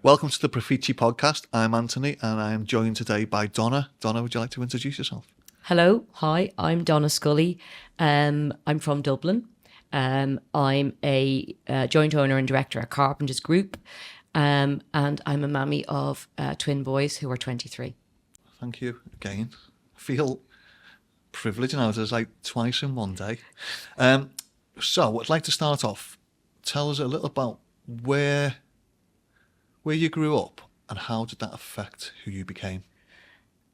Welcome to the Profici Podcast. I'm Anthony and I am joined today by Donna. Donna, would you like to introduce yourself? Hello, hi, I'm Donna Scully. I'm from Dublin. I'm a joint owner and director at Carpenters Group, and I'm a mammy of twin boys who are 23. Thank you again. I feel privileged now. There's like twice in one day. So I'd like to start off. Tell us a little about where you grew up and how did that affect who you became?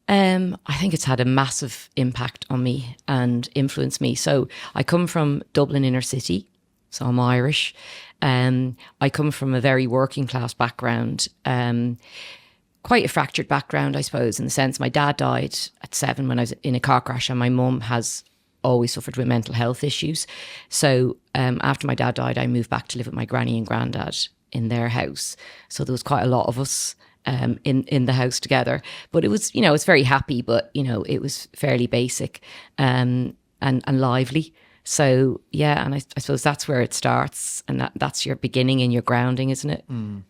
I think it's had a massive impact on me and influenced me. So I come from Dublin inner city, so I'm Irish. I come from a very working class background, quite a fractured background, I suppose, in the sense my dad died at 7 when I was in a car crash, and my mum has always suffered with mental health issues. So after my dad died, I moved back to live with my granny and granddad in their house. So there was quite a lot of us in the house together. But it was, it's very happy, but, it was fairly basic and lively. So, yeah, and I suppose that's where it starts, and that's your beginning and your grounding, isn't it? Mm.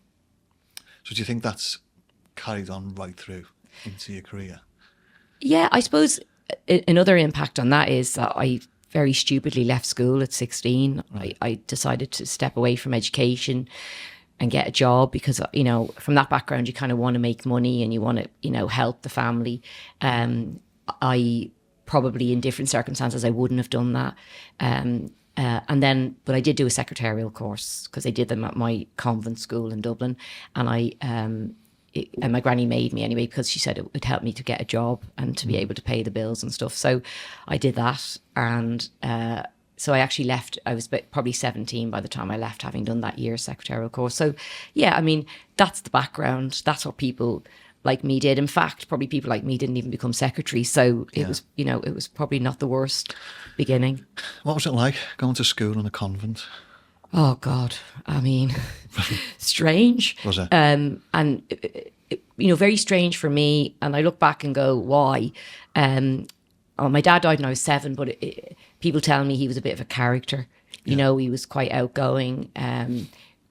So do you think that's carried on right through into your career? Yeah, I suppose another impact on that is that I very stupidly left school at 16. Right. I decided to step away from education and get a job because, from that background, you kind of want to make money and you want to, help the family. I probably in different circumstances, I wouldn't have done that. But I did do a secretarial course because I did them at my convent school in Dublin. And and my granny made me anyway, because she said it would help me to get a job and to be able to pay the bills and stuff. So I did that. And so I actually left. I was probably 17 by the time I left, having done that year's secretarial course. So yeah, I mean, that's the background. That's what people like me did. In fact, probably people like me didn't even become secretary. So it was, it was probably not the worst beginning. What was it like going to school in a convent? Oh God, I mean, strange. Was it? Very strange for me. And I look back and go, why? My dad died when I was 7, but people tell me he was a bit of a character. He was quite outgoing,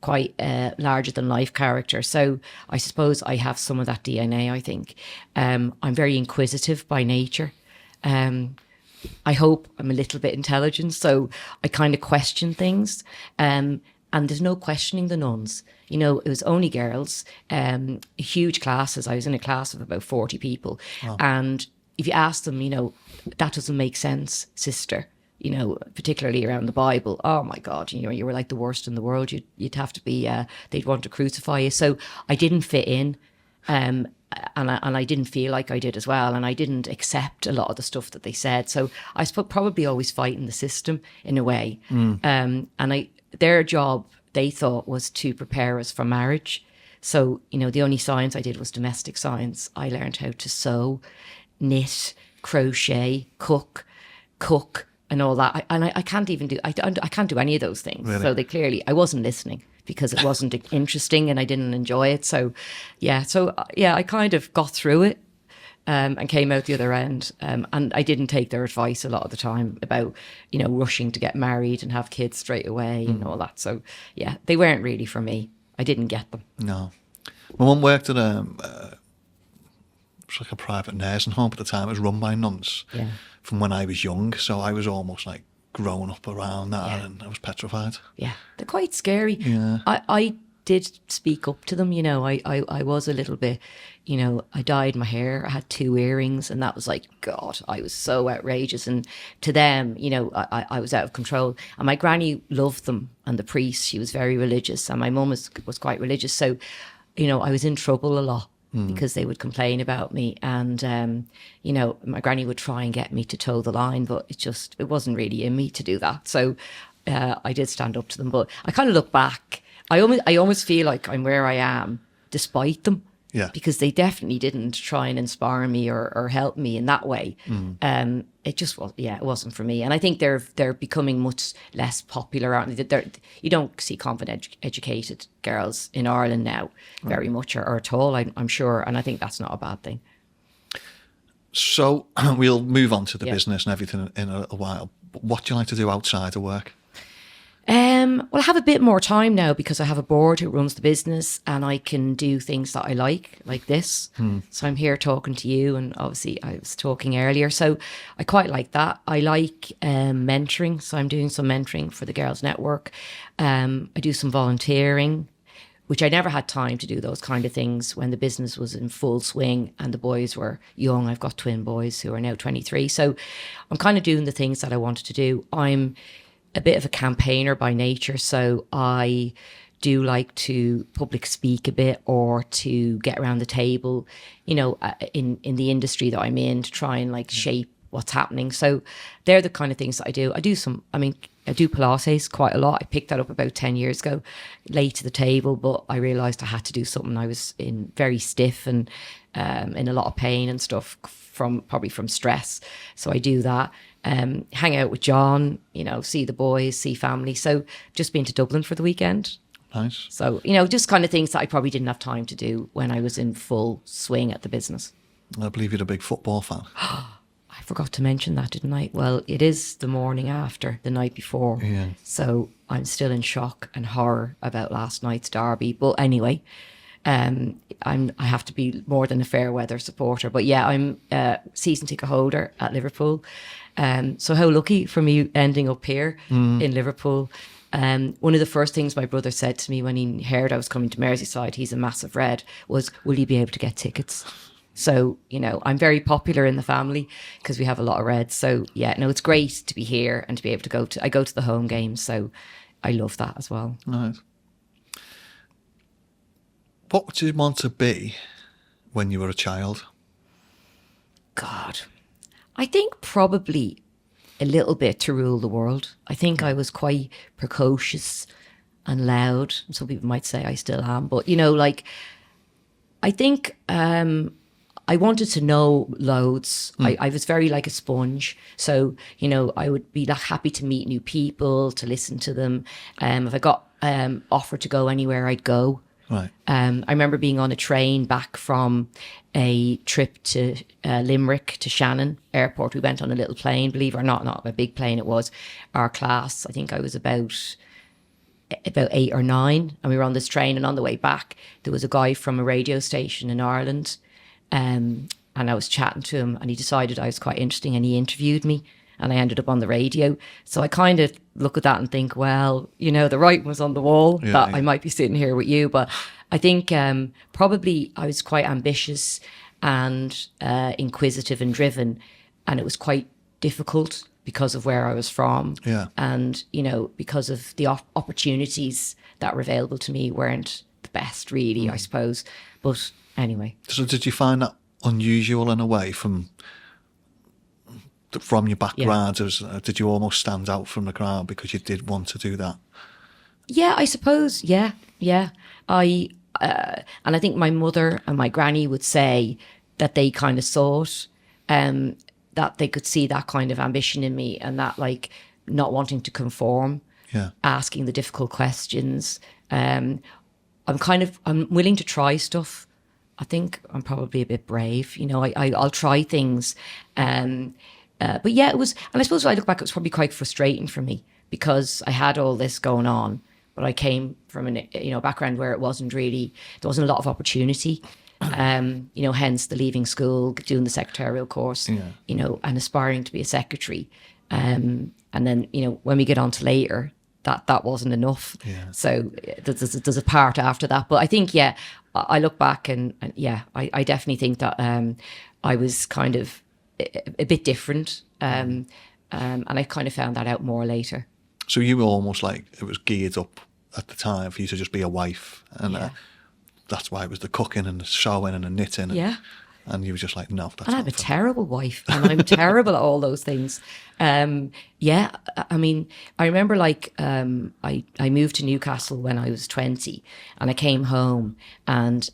quite a larger than life character. So I suppose I have some of that DNA, I think. I'm very inquisitive by nature. I hope I'm a little bit intelligent, so I kind of question things. And there's no questioning the nuns. It was only girls, huge classes. I was in a class of about 40 people. Wow. And if you ask them, that doesn't make sense, sister, particularly around the Bible. Oh my God, you were like the worst in the world. You'd have to be, they'd want to crucify you. So I didn't fit in. And I didn't feel like I did as well. And I didn't accept a lot of the stuff that they said. So I was probably always fighting the system in a way. Their job, they thought, was to prepare us for marriage. So, the only science I did was domestic science. I learned how to sew, knit, crochet, cook, and all that. I can't even do, I can't do any of those things. Really? So I wasn't listening, because it wasn't interesting and I didn't enjoy it. So I kind of got through it and came out the other end. And I didn't take their advice a lot of the time about, rushing to get married and have kids straight away and all that. So yeah, they weren't really for me. I didn't get them. No. My mum worked at it was like a private nursing home at the time. It was run by nuns from when I was young. So I was almost like growing up around that and I was petrified. Yeah, they're quite scary. Yeah. I did speak up to them, I was a little bit, I dyed my hair, I had 2 earrings, and that was like, God, I was so outrageous. And to them, I was out of control. And my granny loved them, and the priest, she was very religious, and my mum was quite religious. So, I was in trouble a lot. Because they would complain about me, and my granny would try and get me to toe the line, but it wasn't really in me to do that. So I did stand up to them, but I kind of look back. I almost feel like I'm where I am despite them, because they definitely didn't try and inspire me or help me in that way. It just was, it wasn't for me. And I think they're becoming much less popular. You don't see confident, educated girls in Ireland now very much or at all, I'm sure. And I think that's not a bad thing. So we'll move on to the business and everything in a while. What do you like to do outside of work? Well, I have a bit more time now because I have a board who runs the business and I can do things that I like this. So I'm here talking to you, and obviously I was talking earlier. So I quite like that. I like mentoring. So I'm doing some mentoring for the Girls Network. I do some volunteering, which I never had time to do those kind of things when the business was in full swing and the boys were young. I've got twin boys who are now 23. So I'm kind of doing the things that I wanted to do. I'm a bit of a campaigner by nature, so I do like to public speak a bit or to get around the table, you know, in the industry that I'm in, to try and like shape what's happening. So they're the kind of things that I do. I do Pilates quite a lot. I picked that up about 10 years ago, late to the table, but I realised I had to do something. I was in very stiff and in a lot of pain and stuff from stress. So I do that. Hang out with John, you know, see the boys, see family. So just been to Dublin for the weekend. Nice. So, you know, just kind of things that I probably didn't have time to do when I was in full swing at the business. I believe you're a big football fan. I forgot to mention that, didn't I? Well, it is the morning after, the night before. Yeah. So I'm still in shock and horror about last night's derby. But anyway, I have to be more than a fair weather supporter. But yeah, I'm a season ticket holder at Liverpool. So how lucky for me ending up here in Liverpool. One of the first things my brother said to me when he heard I was coming to Merseyside, he's a massive Red, was, will you be able to get tickets? So, you know, I'm very popular in the family because we have a lot of Reds. So yeah, no, it's great to be here and to be able to I go to the home games. So I love that as well. Nice. What did you want to be when you were a child? God, I think probably a little bit to rule the world. I think I was quite precocious and loud. Some people might say I still am, but you know, like, I think I wanted to know loads. I was very like a sponge. So, you know, I would be like happy to meet new people, to listen to them. If I got offered to go anywhere, I'd go. Right. I remember being on a train back from a trip to Limerick to Shannon Airport. We went on a little plane, believe it or not a big plane it was. Our class, I think I was about 8 or 9, and we were on this train, and on the way back there was a guy from a radio station in Ireland, and I was chatting to him, and he decided I was quite interesting, and he interviewed me, and I ended up on the radio. So I kind of look at that and think, well, you know, the writing was on the wall that I might be sitting here with you. But I think probably I was quite ambitious and inquisitive and driven, and it was quite difficult because of where I was from. Yeah. And, you know, because of the opportunities that were available to me weren't the best, really, I suppose. But anyway. So did you find that unusual in a way from your background? Yeah. Did you almost stand out from the crowd because you did want to do that? Yeah, I suppose. Yeah. And I think my mother and my granny would say that they kind of saw it, that they could see that kind of ambition in me, and that like not wanting to conform, asking the difficult questions. I'm willing to try stuff. I think I'm probably a bit brave. You know, I'll try things. But yeah, it was, and I suppose when I look back, it was probably quite frustrating for me because I had all this going on, but I came from a background where there wasn't a lot of opportunity. You know, hence the leaving school, doing the secretarial course, you know, and aspiring to be a secretary. And then, you know, when we get on to later, that wasn't enough. Yeah. So there's a part after that. But I think, I look back and I definitely think that I was kind of a bit different. And I kind of found that out more later. So you were almost like it was geared up at the time for you to just be a wife. And that's why it was the cooking and the sewing and the knitting. And you were just like, no, that's and not I'm a terrible wife, and I'm terrible at all those things. I mean, I remember like I moved to Newcastle when I was 20, and I came home, and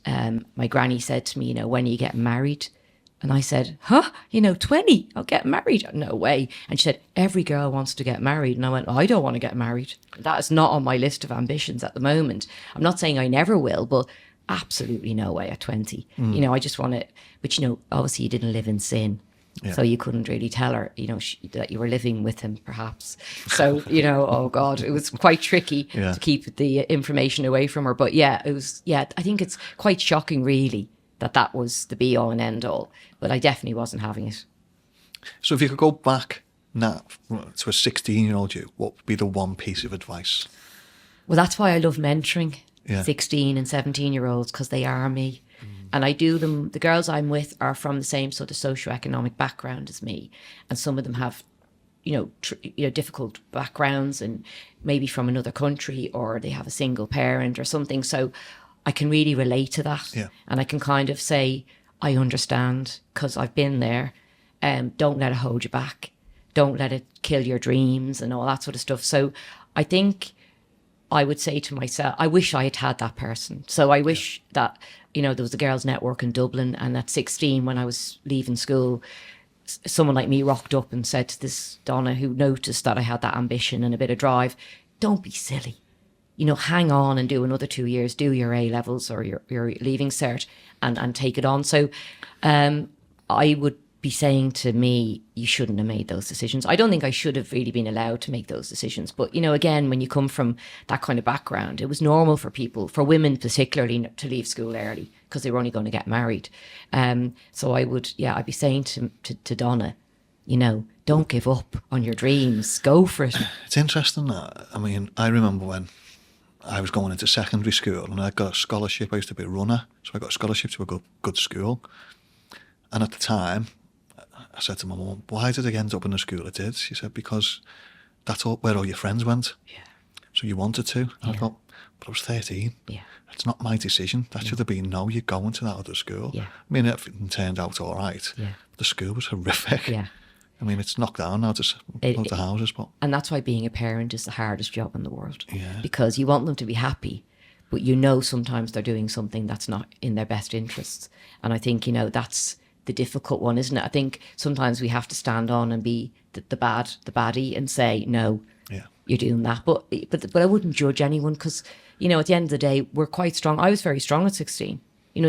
my granny said to me, you know, when are you getting married? And I said, 20, I'll get married. No way. And she said, every girl wants to get married. And I went, I don't want to get married. That is not on my list of ambitions at the moment. I'm not saying I never will, but absolutely no way at 20. You know, I just want to, but you know, obviously you didn't live in sin. Yeah. So you couldn't really tell her, that you were living with him, perhaps. So, oh God, it was quite tricky Yeah. to keep the information away from her. But yeah, I think it's quite shocking, really, that was the be all and end all. But I definitely wasn't having it. So if you could go back now to a 16-year-old you, what would be the one piece of advice? Well, that's why I love mentoring Yeah. 16 and 17-year-olds, because they are me. And I do them, the girls I'm with are from the same sort of socioeconomic background as me. And some of them have, difficult backgrounds and maybe from another country, or they have a single parent or something. So I can really relate to that. Yeah. And I can kind of say, I understand because I've been there. Don't let it hold you back. Don't let it kill your dreams and all that sort of stuff. So I think I would say to myself, I wish I had had that person. So I wish that, there was a girls' network in Dublin, and at 16, when I was leaving school, someone like me rocked up and said to this Donna, who noticed that I had that ambition and a bit of drive, don't be silly. Hang on and do another 2 years, do your A-levels or your leaving cert and take it on. So I would be saying to me, you shouldn't have made those decisions. I don't think I should have really been allowed to make those decisions. But, again, when you come from that kind of background, it was normal for people, for women particularly, to leave school early because they were only going to get married. So I'd be saying to Donna, don't give up on your dreams. Go for it. It's interesting that. I mean, I remember when I was going into secondary school and I got a scholarship. I used to be a runner, so I got a scholarship to a good school. And at the time, I said to my mum, why did I end up in the school I did? She said, because that's where all your friends went. Yeah. So you wanted to. And I thought, but I was 13. Yeah. It's not my decision. That should have been, no, you're going to that other school. Yeah. I mean, everything turned out all right. Yeah. The school was horrific. Yeah. I mean, it's knocked down now, just loads of houses. And that's why being a parent is the hardest job in the world. Yeah. Because you want them to be happy, but sometimes they're doing something that's not in their best interests. And I think, that's the difficult one, isn't it? I think sometimes we have to stand on and be the baddie and say, no, you're doing that. But I wouldn't judge anyone because, at the end of the day, we're quite strong. I was very strong at 16.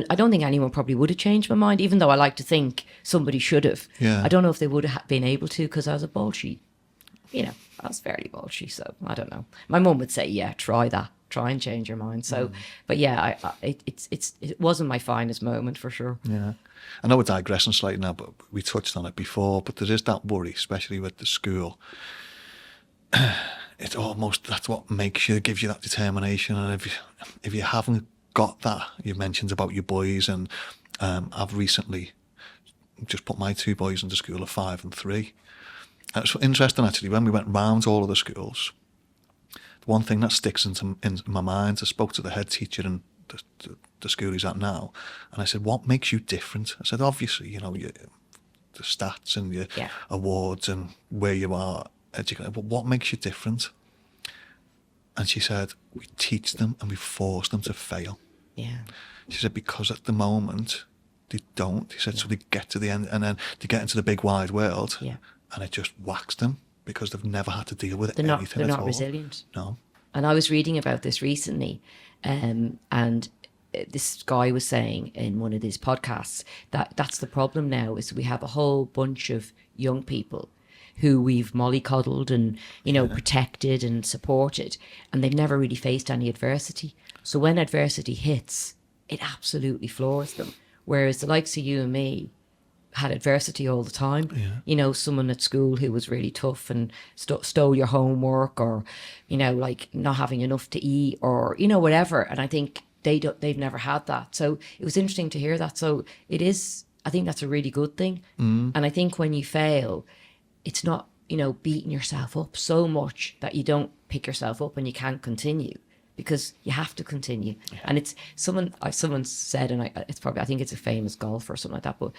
I don't think anyone probably would have changed my mind, even though I like to think somebody should have. Yeah. I don't know if they would have been able to because I was a bolshy. I was fairly bolshy, so I don't know. My mum would say, yeah, try that. Try and change your mind. So, but yeah, it wasn't my finest moment for sure. Yeah. I know we're digressing slightly now, but we touched on it before, but there is that worry, especially with the school. It's almost, that's what gives you that determination. And if you haven't got that, you mentioned about your boys, and I've recently just put my 2 boys into school at 5 and 3. And it's interesting, actually, when we went round all of the schools, the one thing that sticks into my mind, I spoke to the head teacher in the school he's at now, and I said, what makes you different? I said, obviously, the stats and your awards and where you are educated, but what makes you different? And she said, we teach them and we force them to fail. Yeah. She said, because at the moment they don't. She said, so they get to the end and then they get into the big wide world and it just whacks them because they've never had to deal with anything at all. They're not resilient. No. And I was reading about this recently, and this guy was saying in one of these podcasts that that's the problem now, is we have a whole bunch of young people who we've mollycoddled and, protected and supported, and they've never really faced any adversity. So when adversity hits, it absolutely floors them. Whereas the likes of you and me had adversity all the time. Yeah. Someone at school who was really tough and stole your homework, or, like not having enough to eat, or, whatever. And I think they've never had that. So it was interesting to hear that. So I think that's a really good thing. And I think when you fail, it's not, beating yourself up so much that you don't pick yourself up and you can't continue, because you have to continue. Yeah. And it's someone said, and I think it's a famous golfer or something like that, but,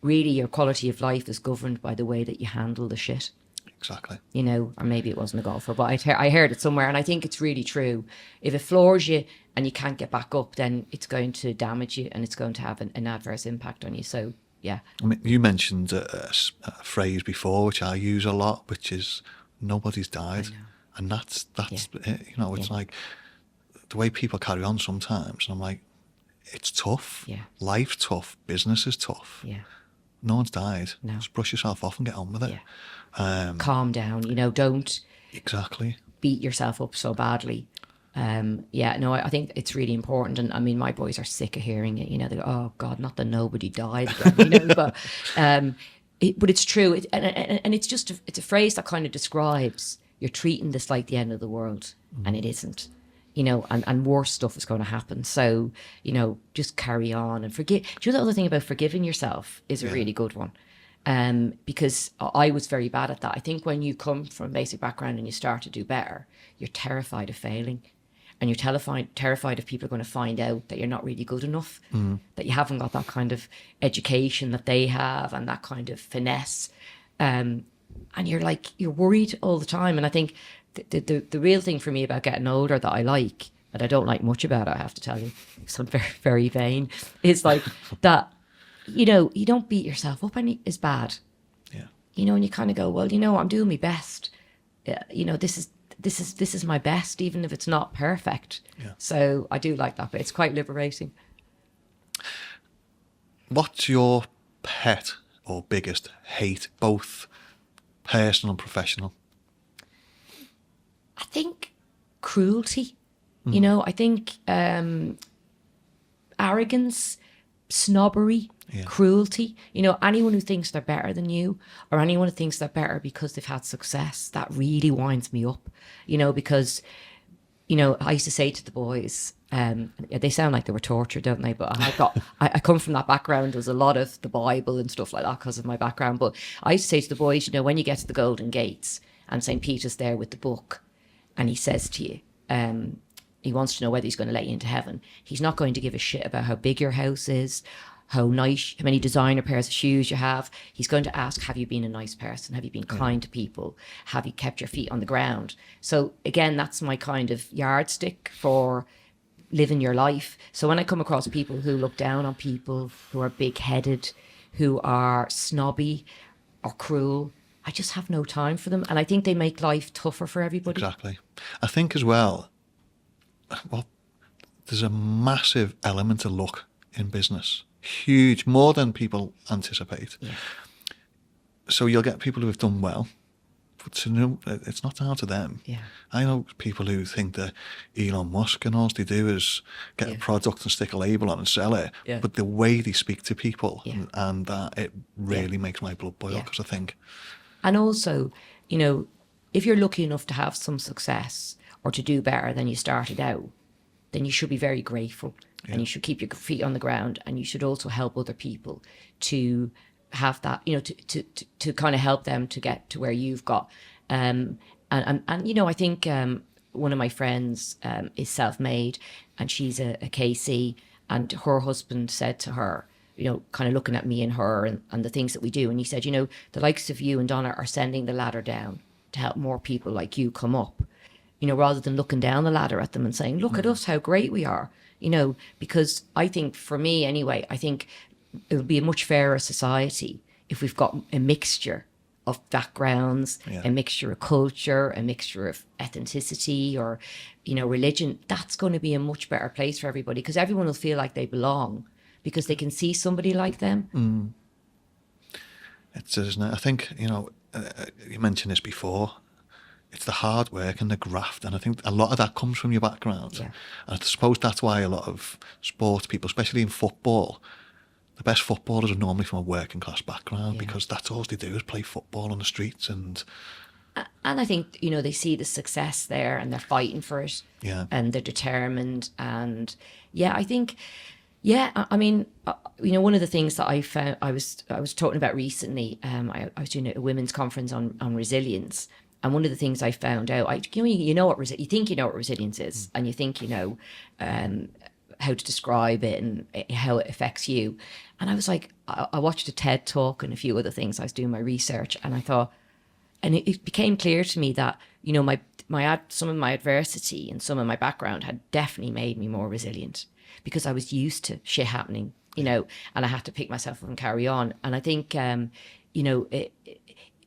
really your quality of life is governed by the way that you handle the shit. Exactly. Or maybe it wasn't a golfer, but I heard it somewhere, and I think it's really true. If it floors you and you can't get back up, then it's going to damage you and it's going to have an adverse impact on you. So, yeah. I mean, you mentioned a phrase before, which I use a lot, which is nobody's died. And that's it. It's like the way people carry on sometimes. And I'm like, it's tough. Yeah. Life's tough. Business is tough. Yeah. No one's died. No. Just brush yourself off and get on with it. Yeah. Calm down, don't Exactly. beat yourself up so badly. I think it's really important. And I mean, my boys are sick of hearing it, they go, oh God, not that nobody died again, but it's true. And it's just, it's a phrase that kind of describes you're treating this like the end of the world, and it isn't, and worse stuff is going to happen. So, just carry on and forgive. Do you know the other thing about forgiving yourself is a really good one? Because I was very bad at that. I think when you come from a basic background and you start to do better, you're terrified of failing. And you're terrified if people are going to find out that you're not really good enough, that you haven't got that kind of education that they have and that kind of finesse. And you're worried all the time. And I think the real thing for me about getting older that I like, that I don't like much about it, I have to tell you, because I'm very, very vain, is like that, you don't beat yourself up is bad. Yeah. And you kind of go, well, I'm doing my best. This is my best, even if it's not perfect. Yeah. So I do like that, but it's quite liberating. What's your pet or biggest hate, both personal and professional? I think cruelty. I think arrogance, snobbery, cruelty. Anyone who thinks they're better than you, or anyone who thinks they're better because they've had success, that really winds me up. Because I used to say to the boys, they sound like they were tortured, don't they? But I come from that background. There's a lot of the Bible and stuff like that because of my background. But I used to say to the boys, when you get to the Golden Gates and St. Peter's there with the book, and he says to you, he wants to know whether he's going to let you into heaven. He's not going to give a shit about how big your house is, how many designer pairs of shoes you have. He's going to ask, have you been a nice person? Have you been kind to people? Have you kept your feet on the ground? So again, that's my kind of yardstick for living your life. So when I come across people who look down on people, who are big-headed, who are snobby or cruel, I just have no time for them. And I think they make life tougher for everybody. Exactly. I think as well, there's a massive element of luck in business. Huge, more than people anticipate. Yeah. So you'll get people who have done well, but to know it's not down to them. Yeah. I know people who think that Elon Musk and all they do is get a product and stick a label on and sell it. Yeah. But the way they speak to people and that, it really makes my blood boil, because I think. And also, if you're lucky enough to have some success or to do better than you started out, then you should be very grateful. And you should keep your feet on the ground, and you should also help other people to have that, to kind of help them to get to where you've got. And I think one of my friends is self-made, and she's a KC, and her husband said to her, kind of looking at me and her and the things that we do. And he said, the likes of you and Donna are sending the ladder down to help more people like you come up, rather than looking down the ladder at them and saying, look at us, how great we are. Because I think, for me anyway, I think it would be a much fairer society if we've got a mixture of backgrounds, a mixture of culture, a mixture of ethnicity or, religion. That's going to be a much better place for everybody, because everyone will feel like they belong because they can see somebody like them. It's, isn't it? I think, you mentioned this before. It's the hard work and the graft, and I think a lot of that comes from your background. And I suppose that's why a lot of sports people, especially in football, the best footballers are normally from a working class background, because that's all they do is play football on the streets. And I think, they see the success there and they're fighting for it, and they're determined. And I think, I mean, one of the things that I found, I was talking about recently, I was doing a women's conference on resilience. And one of the things I found out, you know what you think you know what resilience is, and you think you know how to describe it and how it affects you. And I was like, I watched a TED talk and a few other things. I was doing my research, and I thought, and it became clear to me that some of my adversity and some of my background had definitely made me more resilient, because I was used to shit happening, and I had to pick myself up and carry on. And I think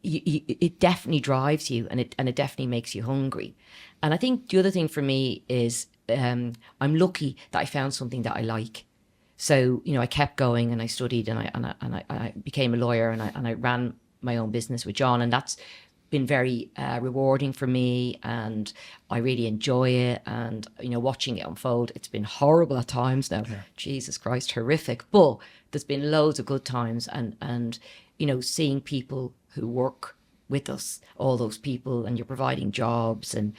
it definitely drives you, and it definitely makes you hungry. And I think the other thing for me is I'm lucky that I found something that I like. So, I kept going, and I studied, and I became a lawyer, and I ran my own business with John, and that's been very rewarding for me, and I really enjoy it. And watching it unfold, it's been horrible at times now. Yeah. Jesus Christ, horrific. But there's been loads of good times, and seeing people who work with us, all those people, and you're providing jobs, and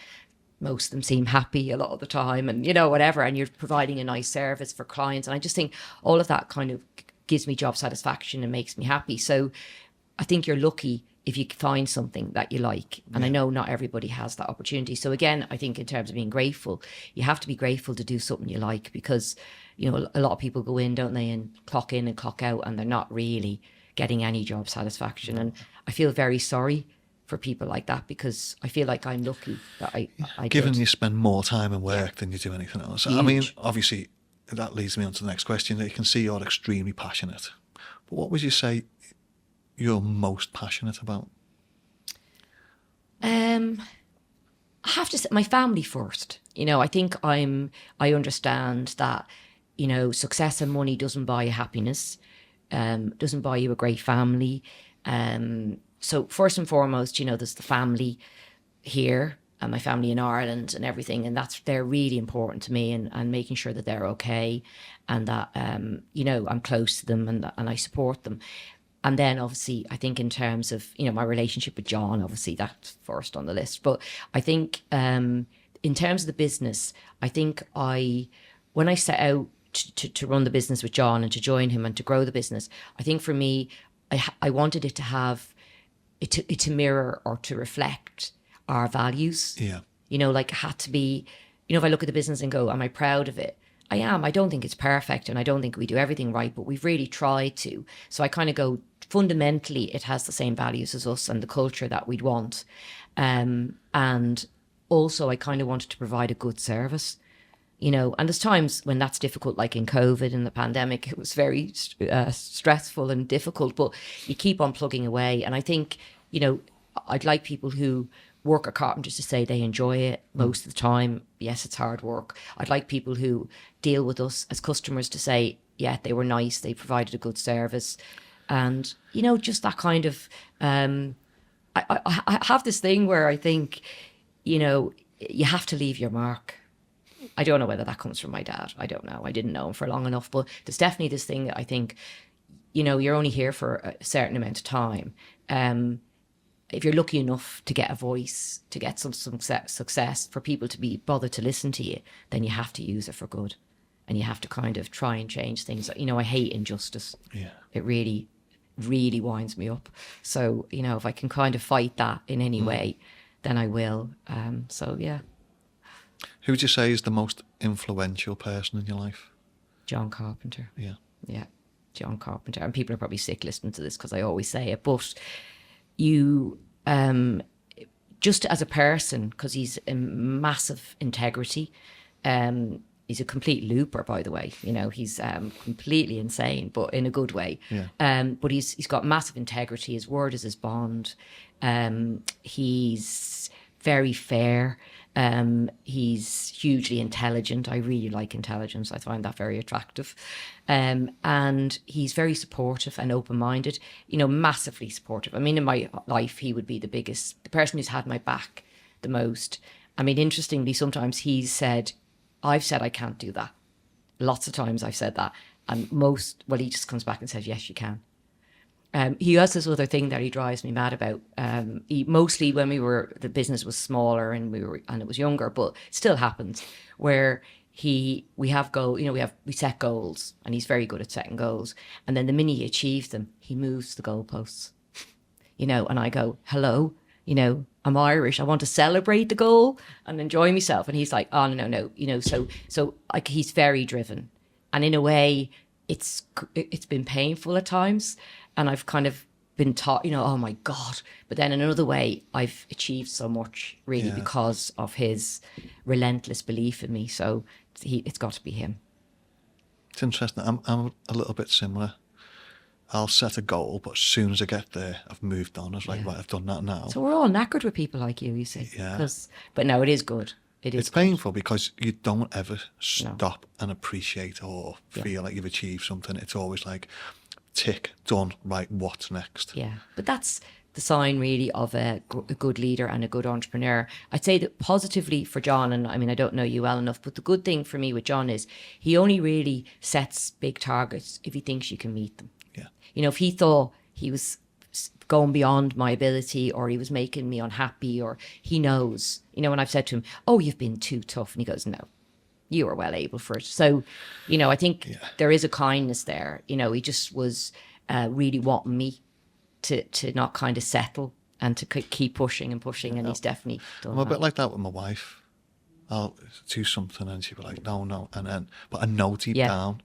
most of them seem happy a lot of the time, and whatever, and you're providing a nice service for clients, and I just think all of that kind of gives me job satisfaction and makes me happy. So I think you're lucky if you find something that you like, and I know not everybody has that opportunity. So again, I think in terms of being grateful, you have to be grateful to do something you like, because a lot of people go in, don't they, and clock in and clock out, and they're not really getting any job satisfaction. And I feel very sorry for people like that, because I feel like I'm lucky that I Given did. you spend more time in work than you do anything else. Huge. I mean, obviously, that leads me on to the next question. You can see you're extremely passionate. But what would you say you're most passionate about? I have to say my family first. I think I understand that, success and money doesn't buy you happiness, doesn't buy you a great family. So first and foremost, there's the family here and my family in Ireland and everything. And they're really important to me, and making sure that they're okay, and that, I'm close to them, and I support them. And then obviously, I think in terms of, my relationship with John, obviously that's first on the list. But I think in terms of the business, I think when I set out to run the business with John and to join him and to grow the business, I think for me, I wanted it to have, it to mirror or to reflect our values. Yeah. Like it had to be, if I look at the business and go, am I proud of it? I am. I don't think it's perfect, and I don't think we do everything right, but we've really tried to. So I kind of go, fundamentally, it has the same values as us and the culture that we'd want. And also I kind of wanted to provide a good service, and there's times when that's difficult, like in COVID and the pandemic, it was very stressful and difficult, but you keep on plugging away. And I think, I'd like people who work at Carpenters to say they enjoy it most of the time. Yes, it's hard work. I'd like people who deal with us as customers to say, yeah, they were nice, they provided a good service. And, just that kind of, I have this thing where I think, you have to leave your mark. I don't know whether that comes from my dad. I don't know. I didn't know him for long enough, but there's definitely this thing that I think, you're only here for a certain amount of time. If you're lucky enough to get a voice, to get some success, for people to be bothered to listen to you, then you have to use it for good. And you have to kind of try and change things. I hate injustice. Yeah. It really, really winds me up. So, if I can kind of fight that in any way, then I will. So, yeah. Who would you say is the most influential person in your life? John Carpenter. Yeah. Yeah, John Carpenter. And people are probably sick listening to this because I always say it. But you, just as a person, because he's a massive integrity, he's a complete looper, by the way. He's completely insane, but in a good way. Yeah. But he's got massive integrity. His word is his bond. He's very fair. He's hugely intelligent. I really like intelligence. I find that very attractive. And he's very supportive and open-minded, massively supportive. I mean, in my life, he would be the person who's had my back the most. I mean, interestingly, sometimes I've said I can't do that. Lots of times I've said that. And he just comes back and says, yes, you can. He has this other thing that he drives me mad about. He mostly when the business was smaller and it was younger, but it still happens where we set goals, and he's very good at setting goals. And then the minute he achieves them, he moves the goalposts, and I go, hello, I'm Irish. I want to celebrate the goal and enjoy myself. And he's like, oh, no. So like he's very driven. And in a way, it's been painful at times. And I've kind of been taught, oh my God. But then in another way, I've achieved so much really because of his relentless belief in me. So it's got to be him. It's interesting. I'm a little bit similar. I'll set a goal, but as soon as I get there, I've moved on. I was like, right, I've done that now. So we're all knackered with people like you see. Yeah. But no, it is good. It is. It's painful because you don't ever stop and appreciate or feel like you've achieved something. It's always like, tick, done, right, what's next? Yeah, but that's the sign really of a good leader and a good entrepreneur. I'd say that positively for John, and I mean, I don't know you well enough, but the good thing for me with John is he only really sets big targets if he thinks you can meet them. Yeah. You know, if he thought he was going beyond my ability or he was making me unhappy, or he knows, you know, when I've said to him, oh, you've been too tough, and he goes, no, you are well able for it. So, you know, I think there is a kindness there. You know, he just was really wanting me to not kind of settle and to keep pushing and pushing, and he's definitely done I'm a that. bit like that with my wife. I'll do something and she'll be like, no, and then, but I know deep down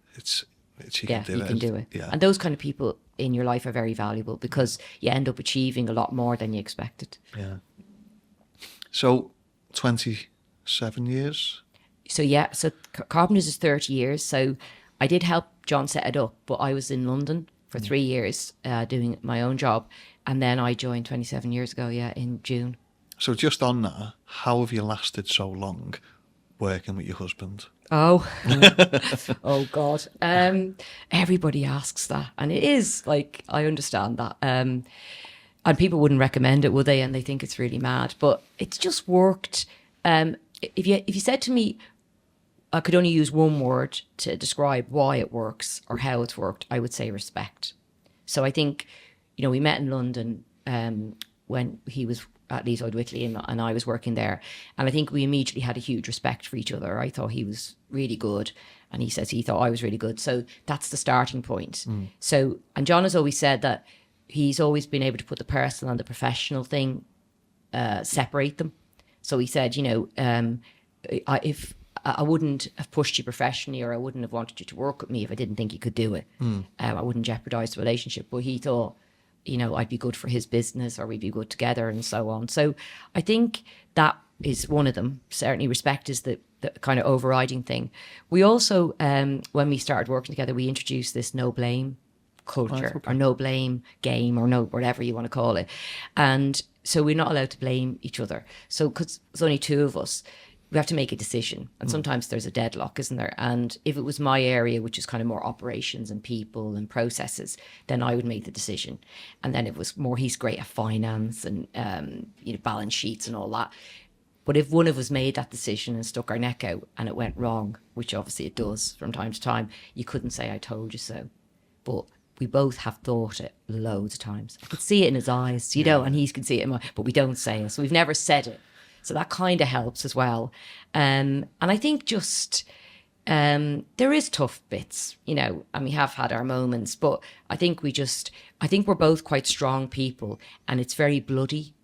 she can do it. You can do it. Yeah. And those kind of people in your life are very valuable because you end up achieving a lot more than you expected. Yeah. So, 27 years? So Carpenters is 30 years. So I did help John set it up, but I was in London for 3 years doing my own job. And then I joined 27 years ago, in June. So just on that, how have you lasted so long working with your husband? Oh, oh God. Everybody asks that. And it is like, I understand that. And people wouldn't recommend it, would they? And they think it's really mad, but it's just worked. If you said to me, I could only use one word to describe why it works or how it's worked, I would say respect. So I think, you know, we met in London when he was at Leeside Whitley and I was working there. And I think we immediately had a huge respect for each other. I thought he was really good and he says he thought I was really good. So that's the starting point. So, and John has always said that he's always been able to put the personal and the professional thing, separate them. So he said, you know, if I wouldn't have pushed you professionally or I wouldn't have wanted you to work with me if I didn't think you could do it. I wouldn't jeopardize the relationship. But he thought, you know, I'd be good for his business or we'd be good together and so on. So I think that is one of them. Certainly respect is the kind of overriding thing. We also, when we started working together, we introduced this no blame culture or no blame game or no whatever you want to call it. And so we're not allowed to blame each other. So because there's only two of us, we have to make a decision. And sometimes there's a deadlock, isn't there? And if it was my area, which is kind of more operations and people and processes, then I would make the decision. And then it was more, he's great at finance and, you know, balance sheets and all that. But if one of us made that decision and stuck our neck out and it went wrong, which obviously it does from time to time, you couldn't say, I told you so. But we both have thought it loads of times. I could see it in his eyes, you know, and he could see it in mine, but we don't say it. So we've never said it. So that kind of helps as well. And I think just there is tough bits, you know, and we have had our moments, but I think we're both quite strong people and it's very bloody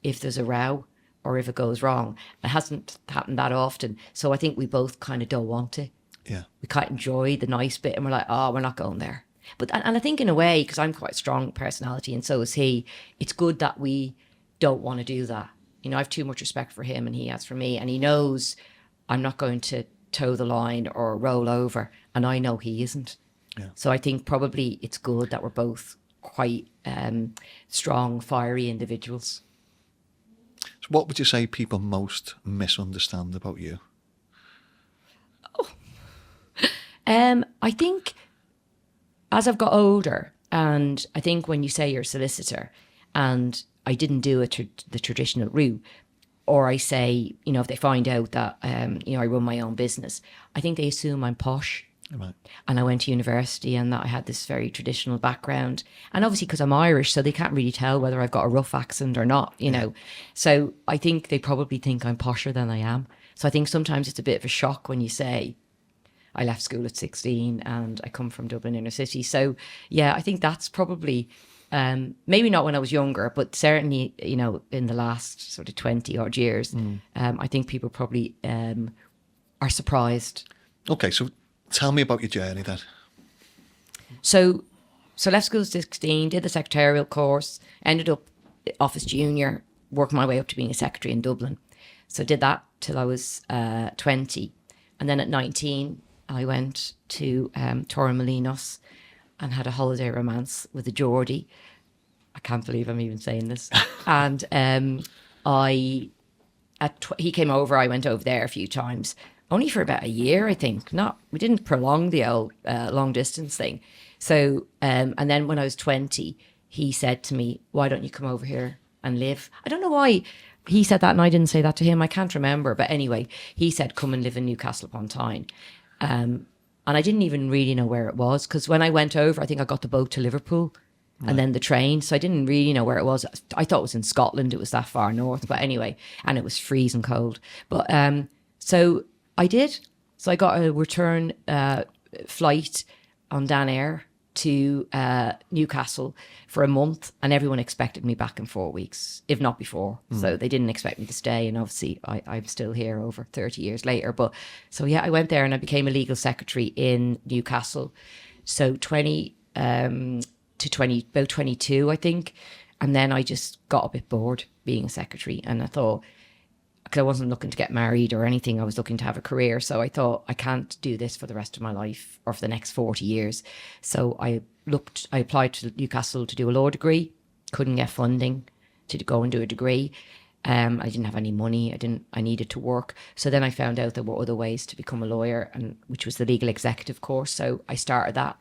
if there's a row or if it goes wrong. It hasn't happened that often. So I think we both kind of don't want it. Yeah. We quite enjoy the nice bit and we're like, oh, we're not going there. But, and I think in a way, because I'm quite a strong personality and so is he, it's good that we don't want to do that. You know, I have too much respect for him and he has for me. And he knows I'm not going to toe the line or roll over. And I know he isn't. Yeah. So I think probably it's good that we're both quite strong, fiery individuals. So what would you say people most misunderstand about you? I think as I've got older, and I think when you say you're a solicitor and I didn't do it the traditional route, or I say, you know, if they find out that, you know, I run my own business, I think they assume I'm posh. Right. And I went to university and that I had this very traditional background. And obviously because I'm Irish, so they can't really tell whether I've got a rough accent or not, you know. So I think they probably think I'm posher than I am. So I think sometimes it's a bit of a shock when you say, I left school at 16 and I come from Dublin inner city. So yeah, I think that's probably... maybe not when I was younger, but certainly, you know, in the last sort of 20 odd years, I think people probably are surprised. Okay, so tell me about your journey then. So left school at 16, did the secretarial course, ended up office junior, worked my way up to being a secretary in Dublin. So did that till I was 20. And then at 19, I went to Torremolinos and had a holiday romance with a Geordie. I can't believe I'm even saying this. And I he came over. I went over there a few times, only for about a year, I think. We didn't prolong the old long distance thing. So, and then when I was 20, he said to me, "Why don't you come over here and live?" I don't know why he said that and I didn't say that to him. I can't remember. But anyway, he said, "Come and live in Newcastle upon Tyne." And I didn't even really know where it was, because when I went over, I think I got the boat to Liverpool and then the train. So I didn't really know where it was. I thought it was in Scotland. It was that far north. But anyway, and it was freezing cold. But so I did. So I got a return flight on Dan Air to Newcastle for a month, and everyone expected me back in 4 weeks, if not before. So they didn't expect me to stay, and obviously I'm still here over 30 years later. But so yeah, I went there and I became a legal secretary in Newcastle. So 20 to 20, about 22, I think. And then I just got a bit bored being a secretary, and I thought, because I wasn't looking to get married or anything, I was looking to have a career. So I thought, I can't do this for the rest of my life or for the next 40 years. So I applied to Newcastle to do a law degree, couldn't get funding to go and do a degree. I didn't have any money. I needed to work. So then I found out there were other ways to become a lawyer, and which was the legal executive course. So I started that.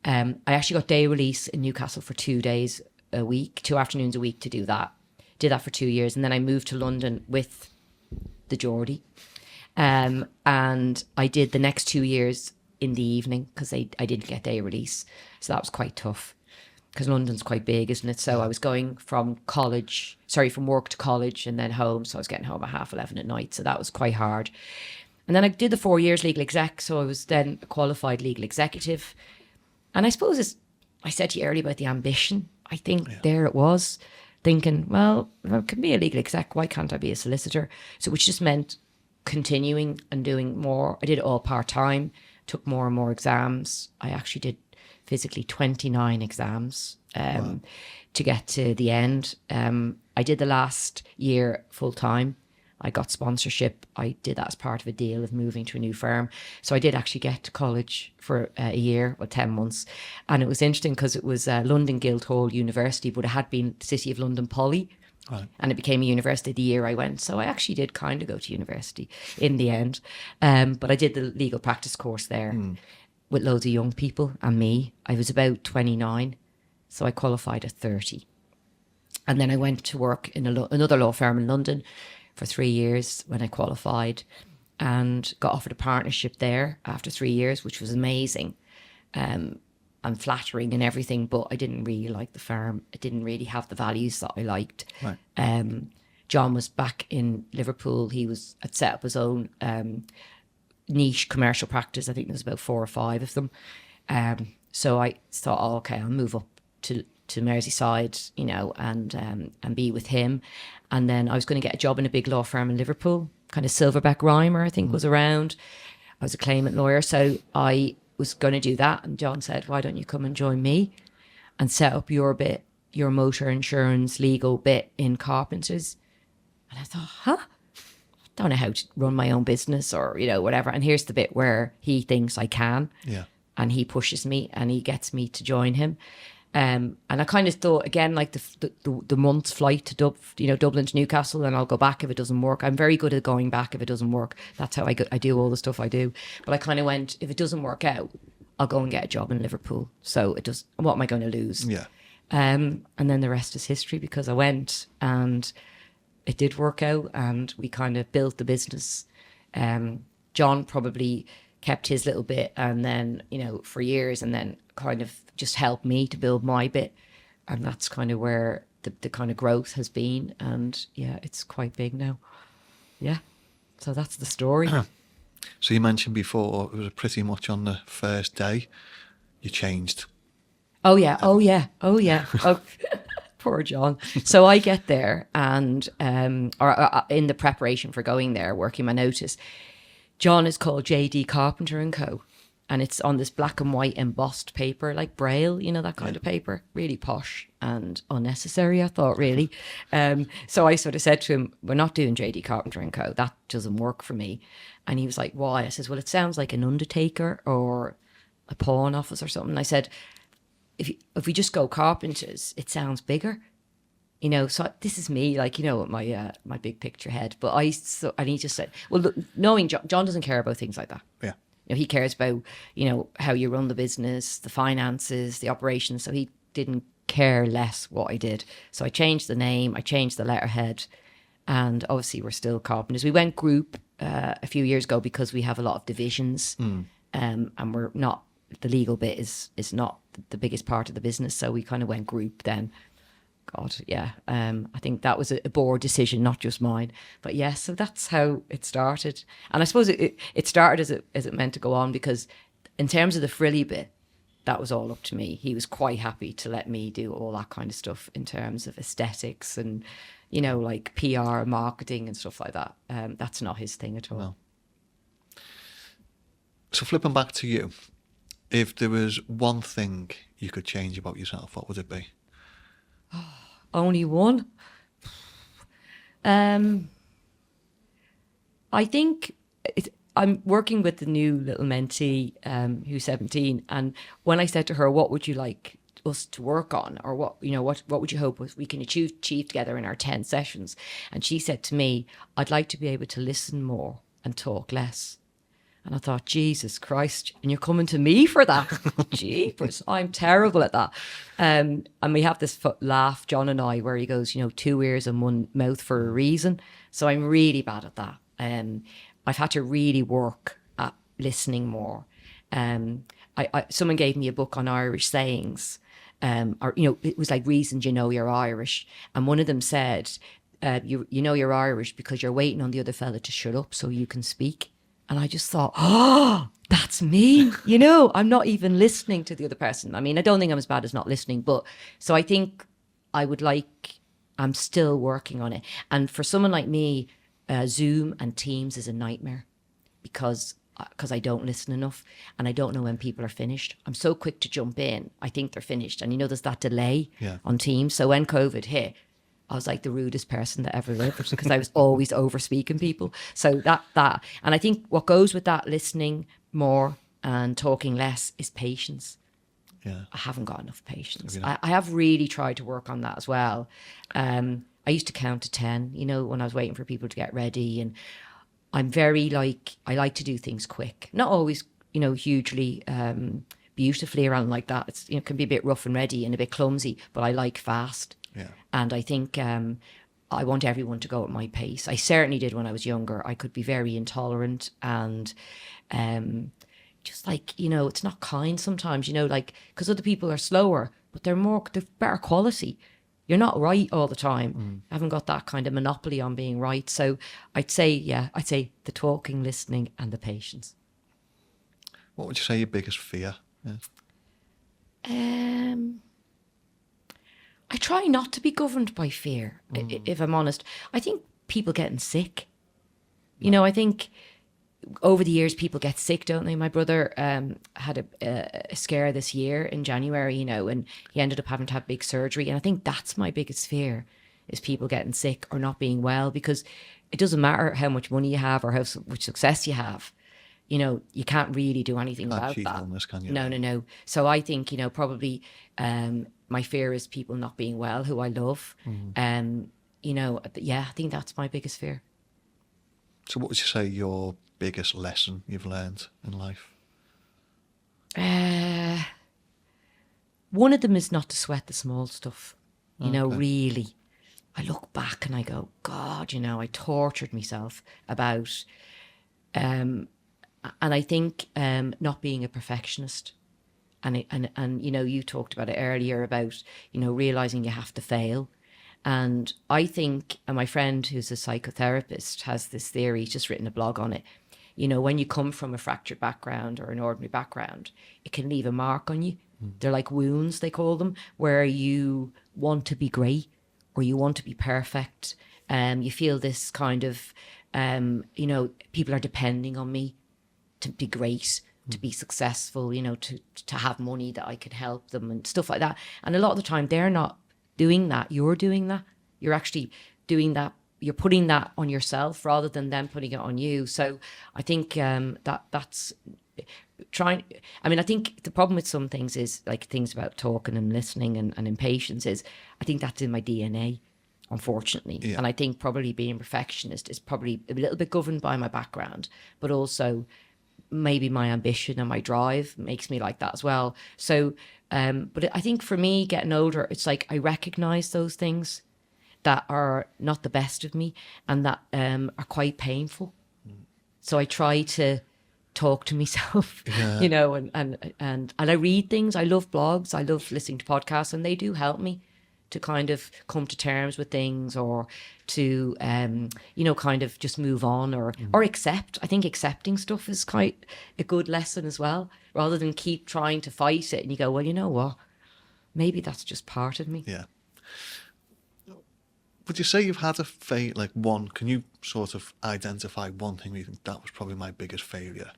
I actually got day release in Newcastle for 2 days a week, 2 afternoons a week to do that. Did that for 2 years. And then I moved to London with the Geordie. And I did the next 2 years in the evening, because I didn't get day release. So that was quite tough, because London's quite big, isn't it? So I was going from work to college and then home. So I was getting home at 11:30 at night. So that was quite hard. And then I did the 4 years legal exec. So I was then a qualified legal executive. And I suppose I said to you earlier about the ambition. I think there it was, thinking, well, if I can be a legal exec, why can't I be a solicitor? So which just meant continuing and doing more. I did it all part-time, took more and more exams. I actually did physically 29 exams to get to the end. I did the last year full-time. I got sponsorship. I did that as part of a deal of moving to a new firm. So I did actually get to college for a year or 10 months. And it was interesting because it was London Guildhall University, but it had been City of London Poly. Right. And it became a university the year I went. So I actually did kind of go to university in the end. But I did the legal practice course there with loads of young people and me. I was about 29. So I qualified at 30. And then I went to work in another law firm in London for 3 years when I qualified, and got offered a partnership there after 3 years, which was amazing and flattering and everything. But I didn't really like the firm. It didn't really have the values that I liked. Right. John was back in Liverpool. He had set up his own niche commercial practice. I think there was about 4 or 5 of them. So I thought, okay, I'll move up to Merseyside, and be with him. And then I was going to get a job in a big law firm in Liverpool, kind of Silverbeck Reimer, I think, was around. I was a claimant lawyer. So I was going to do that. And John said, why don't you come and join me and set up your motor insurance legal bit in Carpenters? And I thought, don't know how to run my own business or, whatever. And here's the bit where he thinks I can. Yeah. And he pushes me and he gets me to join him. And I kind of thought, again, like the month's flight to Dublin to Newcastle, and I'll go back if it doesn't work. I'm very good at going back if it doesn't work. That's how I do all the stuff I do. But I kind of went, if it doesn't work out, I'll go and get a job in Liverpool. So what am I going to lose? Yeah. And then the rest is history, because I went and it did work out, and we kind of built the business. John probably kept his little bit, and then, for years, and then kind of just helped me to build my bit. And that's kind of where the kind of growth has been. And yeah, it's quite big now. Yeah. So that's the story. So you mentioned before, it was pretty much on the first day you changed. Oh yeah. Oh, poor John. So I get there, and or in the preparation for going there, working my notice, John is called JD Carpenter and Co. And it's on this black and white embossed paper, like Braille, that kind of paper. Really posh and unnecessary, I thought, really. So I sort of said to him, we're not doing JD Carpenter and Co. That doesn't work for me. And he was like, why? I says, well, it sounds like an undertaker or a pawn office or something. I said, if we just go Carpenters, it sounds bigger. You know, so this is me, like, you know, with my big picture head. But and he just said, well, look, knowing John doesn't care about things like that. Yeah. You know, he cares about, you know, how you run the business, the finances, the operations. So he didn't care less what I did. So I changed the name, I changed the letterhead, and obviously we're still Carpenters. We went group a few years ago because we have a lot of divisions, and we're not, the legal bit is not the biggest part of the business. So we kind of went group then. God, yeah. I think that was a board decision, not just mine. But yeah, so that's how it started. And I suppose it started as it meant to go on, because in terms of the frilly bit, that was all up to me. He was quite happy to let me do all that kind of stuff in terms of aesthetics and, you know, like PR, marketing and stuff like that. That's not his thing at all. No. So flipping back to you, if there was one thing you could change about yourself, what would it be? Only one. I think I'm working with the new little mentee who's 17, and when I said to her, "What would you like us to work on, or what would you hope we can achieve together in our 10 sessions?" And she said to me, "I'd like to be able to listen more and talk less." And I thought, Jesus Christ, and you're coming to me for that? Jeepers, I'm terrible at that. And we have this laugh, John and I, where he goes, you know, 2 ears and 1 mouth for a reason. So I'm really bad at that. I've had to really work at listening more. Someone gave me a book on Irish sayings, or, you know, it was like reasons you know you're Irish. And one of them said, you know you're Irish because you're waiting on the other fella to shut up so you can speak. And I just thought, oh, that's me. You know, I'm not even listening to the other person. I mean, I don't think I'm as bad as not listening. But so I think I'm still working on it. And for someone like me, Zoom and Teams is a nightmare because I don't listen enough and I don't know when people are finished. I'm so quick to jump in. I think they're finished. And, you know, there's that delay on Teams. So when COVID hit, I was like the rudest person that ever lived because I was always over speaking people. So that, and I think what goes with that listening more and talking less is patience. Yeah. I haven't got enough patience. I have really tried to work on that as well. I used to count to 10, you know, when I was waiting for people to get ready. And I'm very I like to do things quick, not always, you know, hugely beautifully around like that. It's, you know, can be a bit rough and ready and a bit clumsy, but I like fast. Yeah. And I think I want everyone to go at my pace. I certainly did when I was younger. I could be very intolerant and just like, you know, it's not kind sometimes, you know, like, because other people are slower, but they're better quality. You're not right all the time. I haven't got that kind of monopoly on being right. So I'd say the talking, listening and the patience. What would you say your biggest fear is? I try not to be governed by fear, if I'm honest. I think people getting sick. You know, I think over the years people get sick, don't they? My brother had a scare this year in January, you know, and he ended up having to have big surgery. And I think that's my biggest fear, is people getting sick or not being well, because it doesn't matter how much money you have or how much success you have. You know, you can't really do anything about that. Illness, can you? No. So I think, you know, probably my fear is people not being well who I love. You know, yeah, I think that's my biggest fear. So what would you say your biggest lesson you've learned in life? One of them is not to sweat the small stuff. You know, really. I look back and I go, God, you know, I tortured myself about... and I think not being a perfectionist, and you know, you talked about it earlier about, you know, realizing you have to fail, and I think, and my friend who's a psychotherapist has this theory. He's just written a blog on it. You know, when you come from a fractured background or an ordinary background, it can leave a mark on you. They're like wounds, they call them, where you want to be great or you want to be perfect. You feel this kind of, you know, people are depending on me to be great, to be successful, you know, to have money that I could help them and stuff like that. And a lot of the time they're not doing that. You're doing that. You're actually doing that. You're putting that on yourself rather than them putting it on you. So I think that's trying. I mean, I think the problem with some things is like things about talking and listening and impatience is I think that's in my DNA. unfortunately. Yeah. And I think probably being perfectionist is probably a little bit governed by my background, but also maybe my ambition and my drive makes me like that as well. So, but I think for me, getting older, it's like I recognize those things that are not the best of me and that are quite painful. So I try to talk to myself, you know, and I read things. I love blogs. I love listening to podcasts, and they do help me to kind of come to terms with things, or to, you know, kind of just move on, or accept. I think accepting stuff is quite a good lesson as well, rather than keep trying to fight it. And you go, well, you know what? Maybe that's just part of me. Yeah. Would you say you've had a like one, can you sort of identify one thing where you think that was probably my biggest failure?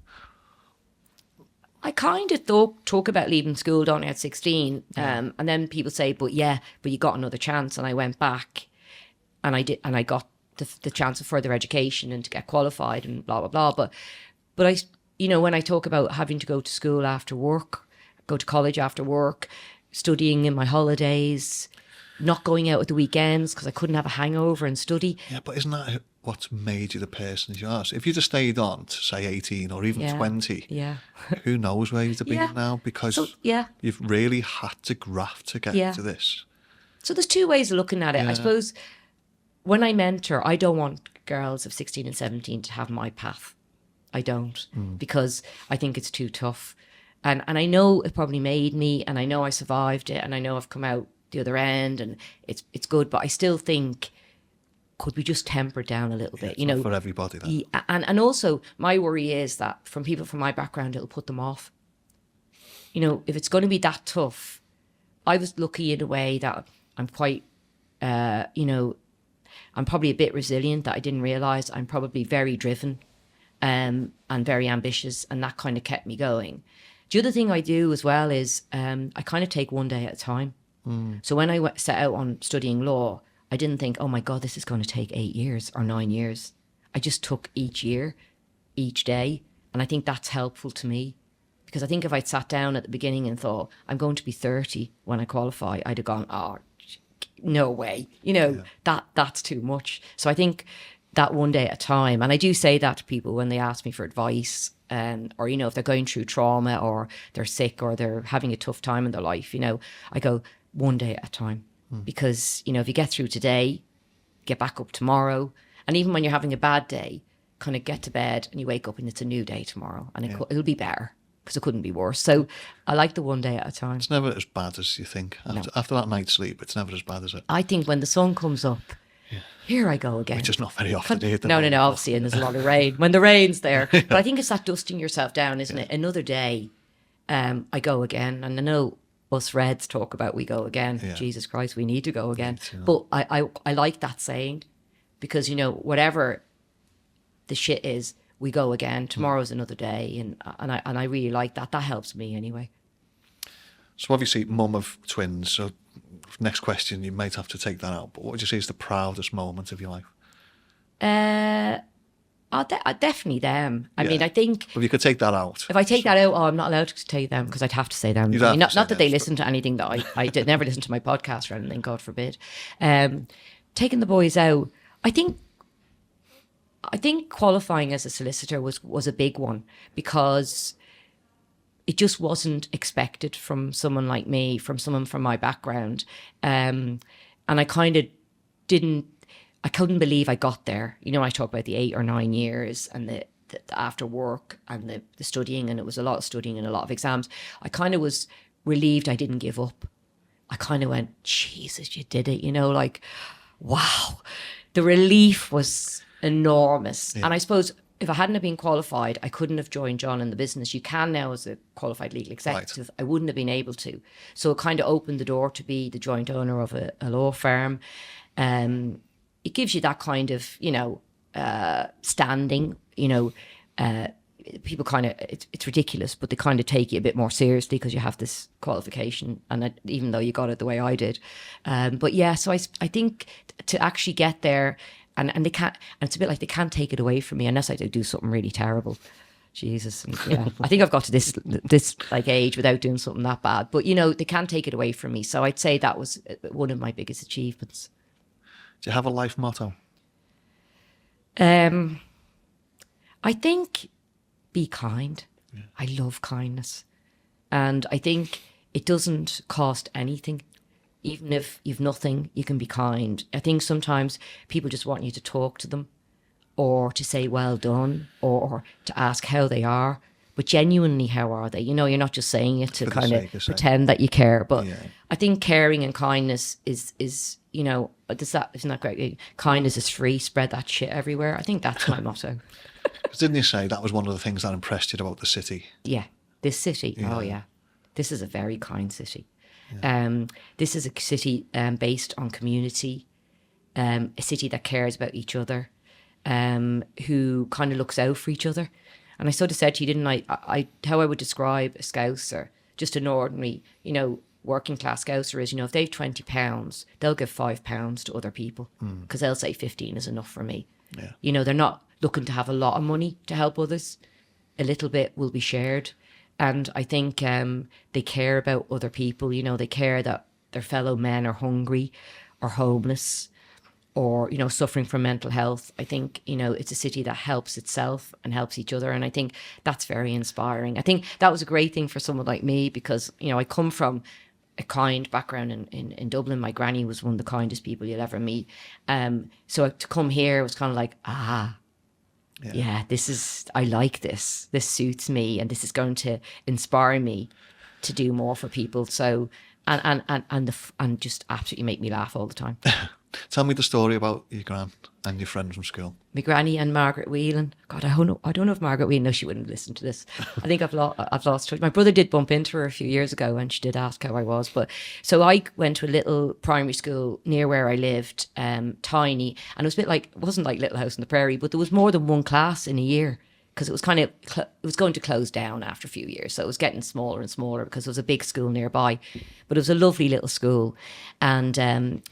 I kind of talk about leaving school, don't I, at 16. And then people say, but you got another chance. And I went back and I did, and I got the chance of further education and to get qualified and blah, blah, blah. But I, you know, when I talk about having to go to school after work, go to college after work, studying in my holidays, not going out at the weekends because I couldn't have a hangover and study. Yeah, but isn't that what's made you the person you are? So if you'd have stayed on to, say, 18 or even 20, who knows where you'd have been now? Because you've really had to graft to get to this. So there's two ways of looking at it. I suppose when I mentor, I don't want girls of 16 and 17 to have my path. I don't, because I think it's too tough. And I know it probably made me, and I know I survived it, and I know I've come out the other end, and it's good, but I still think, could we just temper it down a little bit, you know, for everybody then. And also my worry is that from people from my background, it'll put them off. You know, if it's going to be that tough, I was lucky in a way that I'm quite you know, I'm probably a bit resilient, that I didn't realize. I'm probably very driven and very ambitious, and that kind of kept me going. The other thing I do as well is I kind of take one day at a time. So when I set out on studying law, I didn't think, oh my God, this is going to take 8 years or 9 years. I just took each year, each day. And I think that's helpful to me, because I think if I'd sat down at the beginning and thought, I'm going to be 30 when I qualify, I'd have gone, oh, no way. You know, that's too much. So I think that one day at a time. And I do say that to people when they ask me for advice, or, you know, if they're going through trauma or they're sick or they're having a tough time in their life, you know, I go, one day at a time, because, you know, if you get through today, get back up tomorrow, and even when you're having a bad day, kind of get to bed and you wake up and it's a new day tomorrow, and it'll be better, because it couldn't be worse. So I like the one day at a time. It's never as bad as you think. After that night's sleep, it's never as bad as it. I think when the sun comes up, here I go again. Which is not very often. No, obviously, and there's a lot of rain. When the rain's there. But I think it's that dusting yourself down, isn't it? Another day, I go again. And I know us Reds talk about we go again. Jesus Christ, we need to go again. But I like that saying, because, you know, whatever the shit is, we go again. Tomorrow's another day, and I really like that. That helps me anyway. So obviously, mum of twins. So next question, you might have to take that out. But what would you say is the proudest moment of your life? Definitely them. I mean, I think... If you could take that out. If I take that out, I'm not allowed to take them, because I'd have to say them. I mean, not that they listen to anything that I did. Never listen to my podcast or anything, God forbid. Taking the boys out, I think qualifying as a solicitor was a big one, because it just wasn't expected from someone like me, from someone from my background. And I kind of I couldn't believe I got there. You know, I talk about the 8 or 9 years and the after work and the studying, and it was a lot of studying and a lot of exams. I kind of was relieved I didn't give up. I kind of went, Jesus, you did it. You know, like, wow. The relief was enormous. And I suppose if I hadn't have been qualified, I couldn't have joined John in the business. You can now as a qualified legal executive. Right. I wouldn't have been able to. So it kind of opened the door to be the joint owner of a law firm. It gives you that kind of, you know, standing, you know, people kind of, it's ridiculous, but they kind of take you a bit more seriously because you have this qualification, and even though you got it the way I did. But yeah, so I think to actually get there, and they can't, and it's a bit like they can't take it away from me unless I do something really terrible. Jesus. And yeah, I think I've got to this like age without doing something that bad, but you know, they can't take it away from me. So I'd say that was one of my biggest achievements. Do you have a life motto? I think be kind. I love kindness. And I think it doesn't cost anything. Even if you've nothing, you can be kind. I think sometimes people just want you to talk to them or to say well done or to ask how they are. But genuinely, how are they? You know, you're not just saying it to kind of pretend that you care. But I think caring and kindness is you know, isn't that great? Kindness is free. Spread that shit everywhere. I think that's my motto. Didn't you say that was one of the things that impressed you about the city? Yeah, this city. Yeah. Oh, yeah. This is a very kind city. Yeah. This is a city based on community, a city that cares about each other, who kind of looks out for each other. And I sort of said to you, didn't I how I would describe a Scouser, just an ordinary, you know, working class Scouser is, you know, if they have £20, they'll give £5 to other people because they'll say 15 is enough for me. Yeah. You know, they're not looking to have a lot of money to help others. A little bit will be shared. And I think they care about other people. You know, they care that their fellow men are hungry or homeless or, you know, suffering from mental health. I think, you know, it's a city that helps itself and helps each other. And I think that's very inspiring. I think that was a great thing for someone like me because, you know, I come from a kind background in Dublin. My granny was one of the kindest people you'll ever meet. So to come here was kind of like, yeah, I like this. This suits me, and this is going to inspire me to do more for people. So, and just absolutely make me laugh all the time. Tell me the story about your gran and your friend from school. My granny and Margaret Whelan. God, I don't know if Margaret Whelan. No, she wouldn't listen to this. I think I've lost touch. My brother did bump into her a few years ago, and she did ask how I was. But so I went to a little primary school near where I lived, tiny, and it was a bit like, it wasn't like Little House on the Prairie, but there was more than one class in a year because it was kind of it was going to close down after a few years, so it was getting smaller and smaller because there was a big school nearby. But it was a lovely little school, and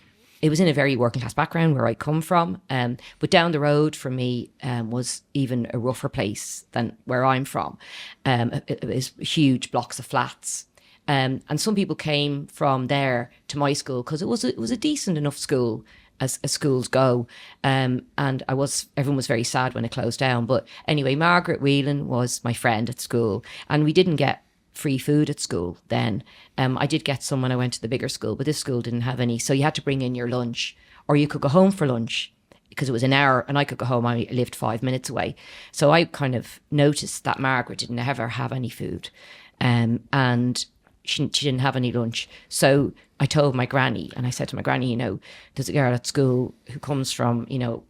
it was in a very working class background where I come from. But down the road from me was even a rougher place than where I'm from. It was huge blocks of flats. And some people came from there to my school because it was a decent enough school as schools go. And everyone was very sad when it closed down. But anyway, Margaret Whelan was my friend at school, and we didn't get free food at school then. I did get some when I went to the bigger school, but this school didn't have any. So you had to bring in your lunch, or you could go home for lunch because it was an hour, and I could go home. I lived 5 minutes away. So I kind of noticed that Margaret didn't ever have any food, and she didn't have any lunch. So I told my granny, and I said to my granny, you know, there's a girl at school who comes from, you know,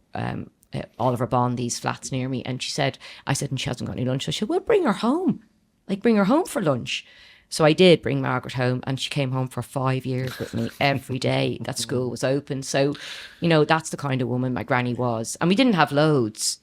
Oliver Bond, these flats near me. And I said, and she hasn't got any lunch. So I said, well, bring her home. Like, bring her home for lunch. So I did bring Margaret home, and she came home for 5 years with me every day that school was open. So, you know, that's the kind of woman my granny was. And we didn't have loads,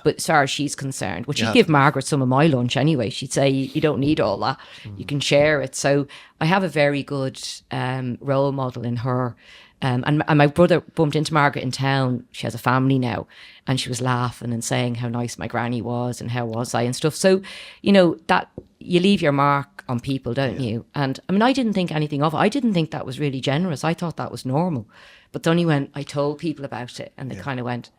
but as far as she's concerned, well, she'd give Margaret some of my lunch anyway. She'd say, you don't need all that. You can share it. So I have a very good role model in her. And my brother bumped into Margaret in town. She has a family now, and she was laughing and saying how nice my granny was and how was I and stuff. So, you know, that you leave your mark on people, don't you? And I mean, I didn't think anything of it. I didn't think that was really generous. I thought that was normal. But it's only when I told people about it and they kind of went,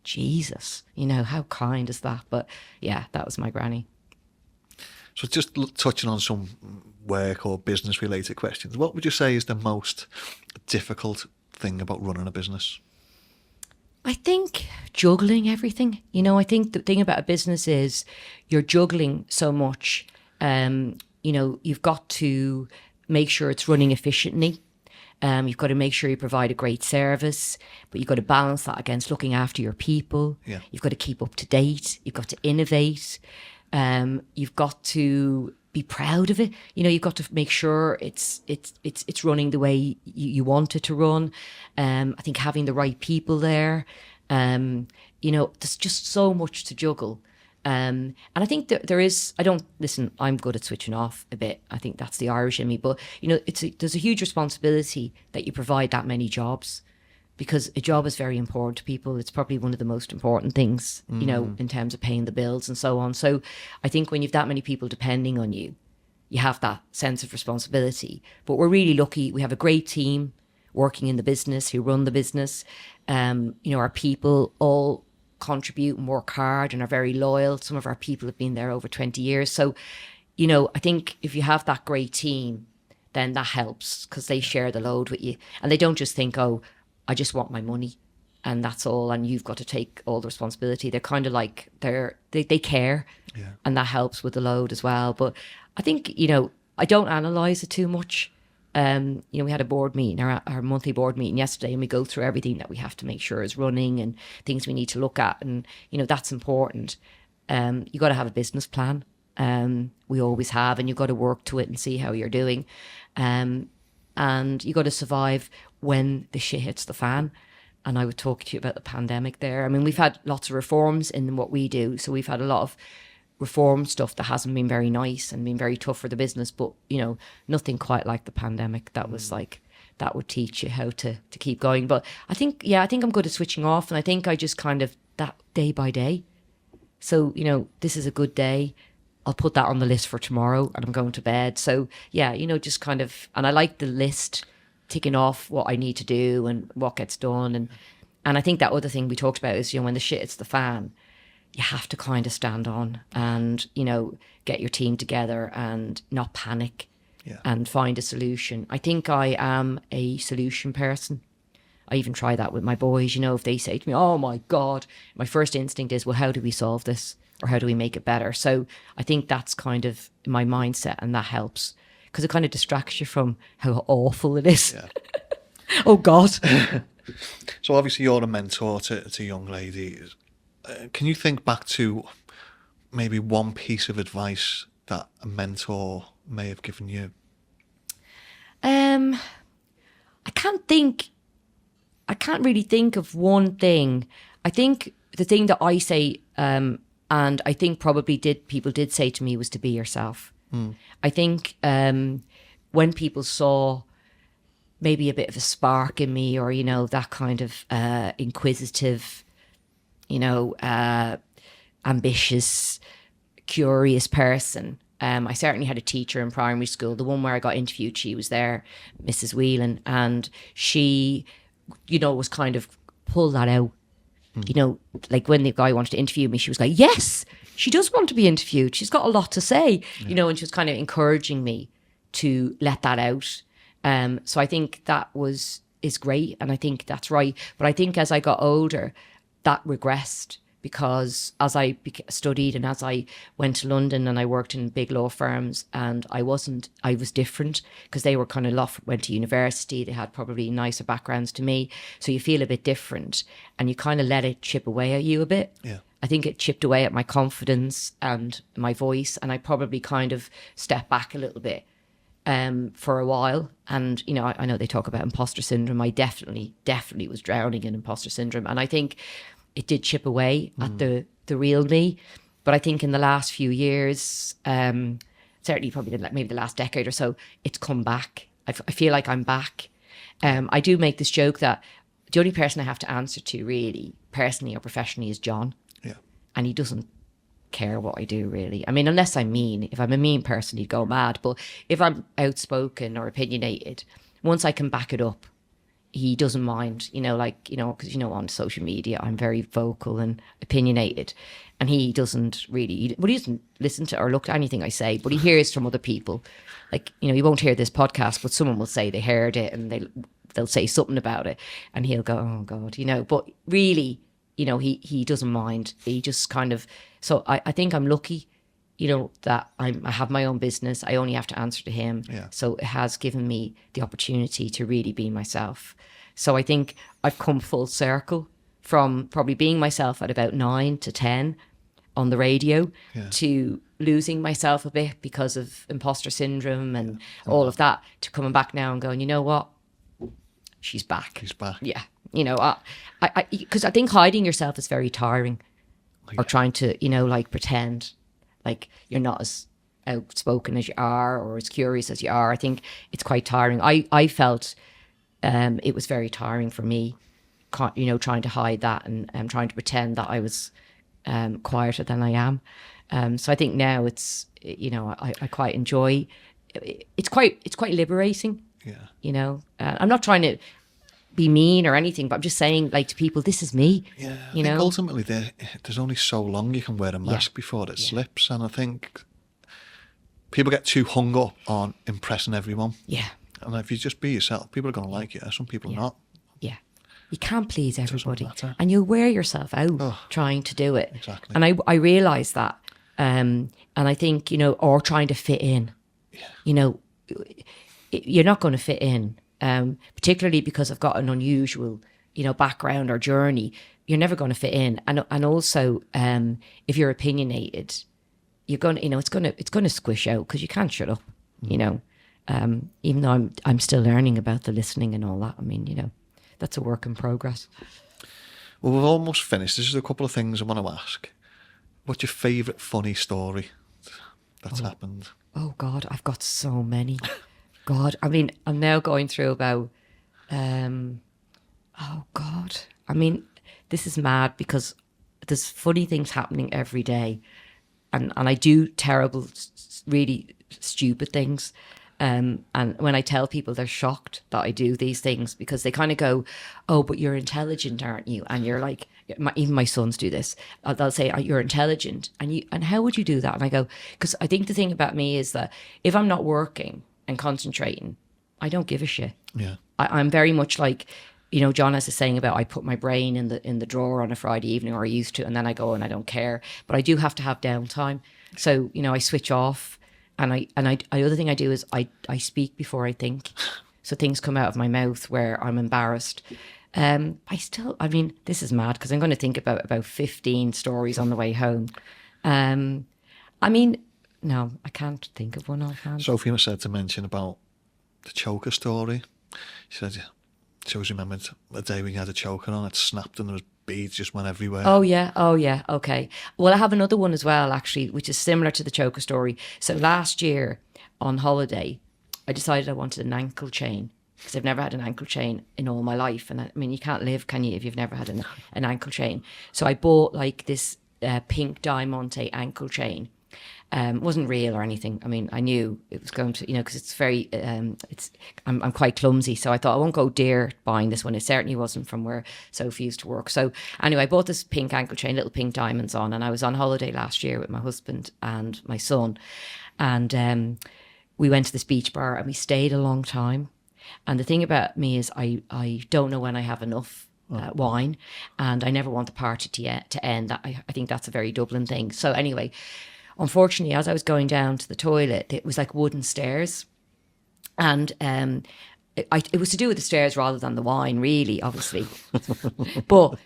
Jesus, you know, how kind is that? But yeah, that was my granny. So just touching on some work or business related questions, what would you say is the most difficult thing about running a business? I think juggling everything. You know, I think the thing about a business is you're juggling so much. You know, you've got to make sure it's running efficiently. You've got to make sure you provide a great service, but you've got to balance that against looking after your people. Yeah. You've got to keep up to date. You've got to innovate. You've got to be proud of it. You know, you've got to make sure it's running the way you want it to run. I think having the right people there. You know, there's just so much to juggle. And I think there is, I'm good at switching off a bit. I think that's the Irish in me. But, you know, there's a huge responsibility that you provide that many jobs, because a job is very important to people. It's probably one of the most important things, you know, in terms of paying the bills and so on. So I think when you've that many people depending on you, you have that sense of responsibility. But we're really lucky. We have a great team. working in the business, who run the business. Our people all contribute and work hard and are very loyal. Some of our people have been there over 20 years. So, I think if you have that great team, then that helps because they share the load with you. And they don't just think, oh, I just want my money and that's all, and you've got to take all the responsibility. They're kind of like, they care, and that helps with the load as well. But I think, I don't analyse it too much. We had a board meeting, our monthly board meeting yesterday, and we go through everything that we have to make sure is running and things we need to look at. And, that's important. You got to have a business plan. We always have, and you've got to work to it and see how you're doing. And you got to survive when the shit hits the fan. And I would talk to you about the pandemic there. I mean, we've had lots of reforms in what we do. So we've had a lot of reform stuff that hasn't been very nice and been very tough for the business. But, nothing quite like the pandemic. That was like, that would teach you how to keep going. But I think I'm good at switching off. And I think I just kind of, that day by day. So, this is a good day. I'll put that on the list for tomorrow and I'm going to bed. So, just kind of, and I like the list, ticking off what I need to do and what gets done. And I think that other thing we talked about is, when the shit hits the fan, you have to kind of stand on and, get your team together and not panic and find a solution. I think I am a solution person. I even try that with my boys, if they say to me, oh my God, my first instinct is, well, how do we solve this? Or how do we make it better? So I think that's kind of my mindset, and that helps because it kind of distracts you from how awful it is. Yeah. Oh God. So obviously you're a mentor to young ladies. Can you think back to maybe one piece of advice that a mentor may have given you? I can't really think of one thing. I think the thing that I say, and I think probably people did say to me, was to be yourself. I think when people saw maybe a bit of a spark in me, or, that kind of inquisitive, ambitious, curious person. I certainly had a teacher in primary school, the one where I got interviewed, she was there, Mrs. Whelan, and she, was kind of pull that out. Like when the guy wanted to interview me, she was like, yes, she does want to be interviewed. She's got a lot to say, and she was kind of encouraging me to let that out. So I think that is great. And I think that's right. But I think as I got older, that regressed because as I studied and as I went to London and I worked in big law firms, and I was different because they were kind of went to university. They had probably nicer backgrounds to me. So you feel a bit different and you kind of let it chip away at you a bit. Yeah. I think it chipped away at my confidence and my voice. And I probably kind of stepped back a little bit for a while. And, I know they talk about imposter syndrome. I definitely was drowning in imposter syndrome. And I think it did chip away at the real me. But I think in the last few years, certainly probably maybe the last decade or so, it's come back. I feel like I'm back. I do make this joke that the only person I have to answer to really, personally or professionally, is John. Yeah. And he doesn't care what I do, really. I mean, unless I'm mean. If I'm a mean person, he'd go mad. But if I'm outspoken or opinionated, once I can back it up, he doesn't mind, because, on social media, I'm very vocal and opinionated, and he doesn't really, he doesn't listen to or look at anything I say, but he hears from other people. Like, he won't hear this podcast, but someone will say they heard it and they'll say something about it and he'll go, oh God, but really, he doesn't mind. He just kind of, so I think I'm lucky, that I have my own business. I only have to answer to him. Yeah. So it has given me the opportunity to really be myself. So I think I've come full circle from probably being myself at about 9 to 10 on the radio to losing myself a bit because of imposter syndrome and all of that, to coming back now and going, you know what? She's back. She's back. Yeah. Because I think hiding yourself is very tiring, or trying to, pretend like you're not as outspoken as you are or as curious as you are. I think it's quite tiring. I felt it was very tiring for me, trying to hide that and trying to pretend that I was quieter than I am. So I think now it's, I quite enjoy. It's quite liberating. Yeah. I'm not trying to be mean or anything, but I'm just saying, like, to people, this is me. Yeah, I you think know. ultimately there's only so long you can wear a mask before it slips, and I think people get too hung up on impressing everyone. Yeah. And if you just be yourself, people are going to like you. Some people not. Yeah. You can't please everybody. matter. And you'll wear yourself out trying to do it. Exactly. And I realise that. And I think, you know, or trying to fit in. Yeah. You know, you're not going to fit in, particularly because I've got an unusual, you know, background or journey. You're never going to fit in. And also, if you're opinionated, you're going to, you know, it's going to squish out because you can't shut up, you know. Even though I'm still learning about the listening and all that. I mean, you know, that's a work in progress. Well, we've almost finished. There's just a couple of things I want to ask. What's your favourite funny story that's happened? Oh God, I've got so many. God, I mean, I'm now going through about, oh God. I mean, this is mad because there's funny things happening every day. And I do terrible, really stupid things. And when I tell people, they're shocked that I do these things because they kind of go, oh, but you're intelligent, aren't you? And you're like, even my sons do this. They'll say, oh, you're intelligent. And how would you do that? And I go, because I think the thing about me is that if I'm not working and concentrating, I don't give a shit. Yeah. I'm very much like, you know, John has a saying about I put my brain in the drawer on a Friday evening, or I used to, and then I go and I don't care. But I do have to have downtime. So, you know, I switch off. And the other thing I do is I speak before I think. So things come out of my mouth where I'm embarrassed. I mean, this is mad because I'm going to think about 15 stories on the way home. I mean, no, I can't think of one offhand. Sophie was said to mention about the choker story. She said she always remembered the day when you had a choker on, it snapped and there was beads just went everywhere. Oh yeah. Okay. Well, I have another one as well, actually, which is similar to the choker story. So last year on holiday, I decided I wanted an ankle chain because I've never had an ankle chain in all my life. And I mean, you can't live, can you, if you've never had an ankle chain? So I bought like this pink diamante ankle chain. It wasn't real or anything. I mean, I knew it was going to, you know, because it's very, I'm quite clumsy. So I thought I won't go dear buying this one. It certainly wasn't from where Sophie used to work. So anyway, I bought this pink ankle chain, little pink diamonds on, and I was on holiday last year with my husband and my son. And we went to this beach bar and we stayed a long time. And the thing about me is I don't know when I have enough wine, and I never want the party to end. I think that's a very Dublin thing. So anyway, unfortunately, as I was going down to the toilet, it was like wooden stairs. And it was to do with the stairs rather than the wine, really, obviously. But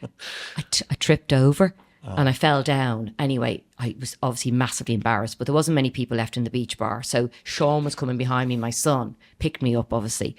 I tripped over and I fell down. Anyway, I was obviously massively embarrassed, but there wasn't many people left in the beach bar. So Sean was coming behind me, my son, picked me up, obviously.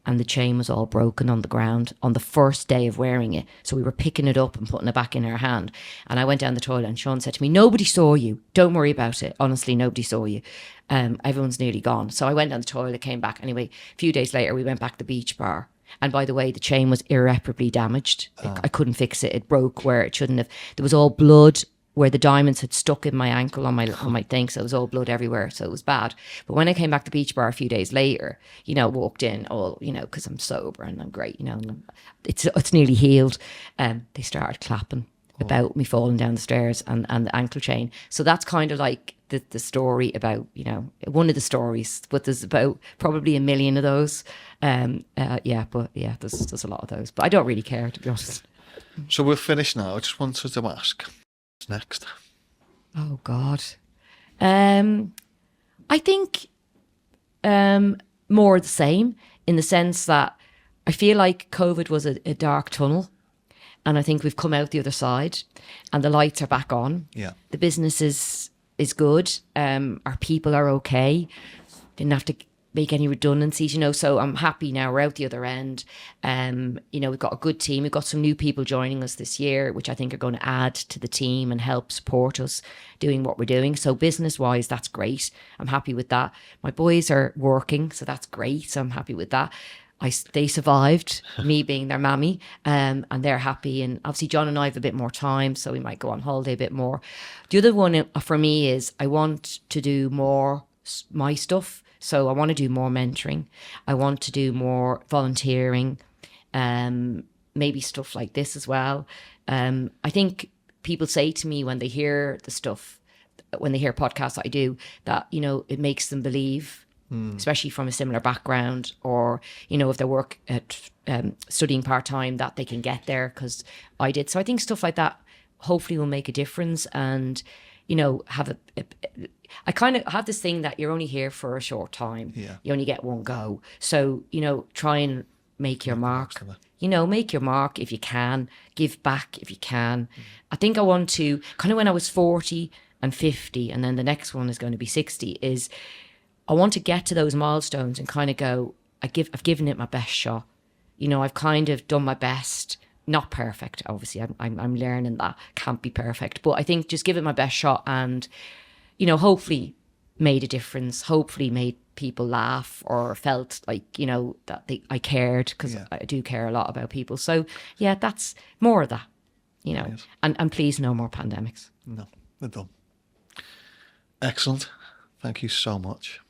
And the chain was all broken on the ground on the first day of wearing it. So we were picking it up and putting it back in our hand. And I went down the toilet and Sean said to me, nobody saw you. Don't worry about it. Honestly, nobody saw you. Everyone's nearly gone. So I went down the toilet, came back. Anyway, a few days later, we went back to the beach bar. And by the way, the chain was irreparably damaged. I couldn't fix it. It broke where it shouldn't have. There was all blood where the diamonds had stuck in my ankle on my thing, so it was all blood everywhere, so it was bad. But when I came back to the beach bar a few days later, you know, walked in all, you know, because I'm sober and I'm great, you know, and it's nearly healed. They started clapping about me falling down the stairs and the ankle chain. So that's kind of like the story about, you know, one of the stories, but there's about probably a million of those. There's a lot of those, but I don't really care, to be honest. So we're finished now. I just wanted to ask, what's next? Oh God. I think more of the same, in the sense that I feel like COVID was a dark tunnel, and I think we've come out the other side and the lights are back on. Yeah. The business is good. Our people are okay. Didn't have to make any redundancies, you know, so I'm happy now we're out the other end. You know, we've got a good team. We've got some new people joining us this year, which I think are going to add to the team and help support us doing what we're doing. So business wise, that's great. I'm happy with that. My boys are working, so that's great. So I'm happy with that. They survived, me being their mammy, and they're happy. And obviously John and I have a bit more time, so we might go on holiday a bit more. The other one for me is I want to do more my stuff. So I want to do more mentoring. I want to do more volunteering. maybe stuff like this as well. I think people say to me when they hear the stuff, when they hear podcasts that I do, that, you know, it makes them believe, especially from a similar background, or, you know, if they work at studying part-time, that they can get there because I did. So I think stuff like that hopefully will make a difference, and, you know, I kind of have this thing that you're only here for a short time. Yeah. You only get one go. So, you know, try and make your mark. You know, make your mark if you can. Give back if you can. I think I want to, kind of when I was 40 and 50, and then the next one is going to be 60, is I want to get to those milestones and kind of go, I've given it my best shot. You know, I've kind of done my best. Not perfect, obviously. I'm learning that can't be perfect, but I think just give it my best shot, and, you know, hopefully made a difference. Hopefully made people laugh, or felt like, you know, that I cared, because I do care a lot about people. So yeah, that's more of that, you know. Yes. And please, no more pandemics. No, they're done. Excellent. Thank you so much.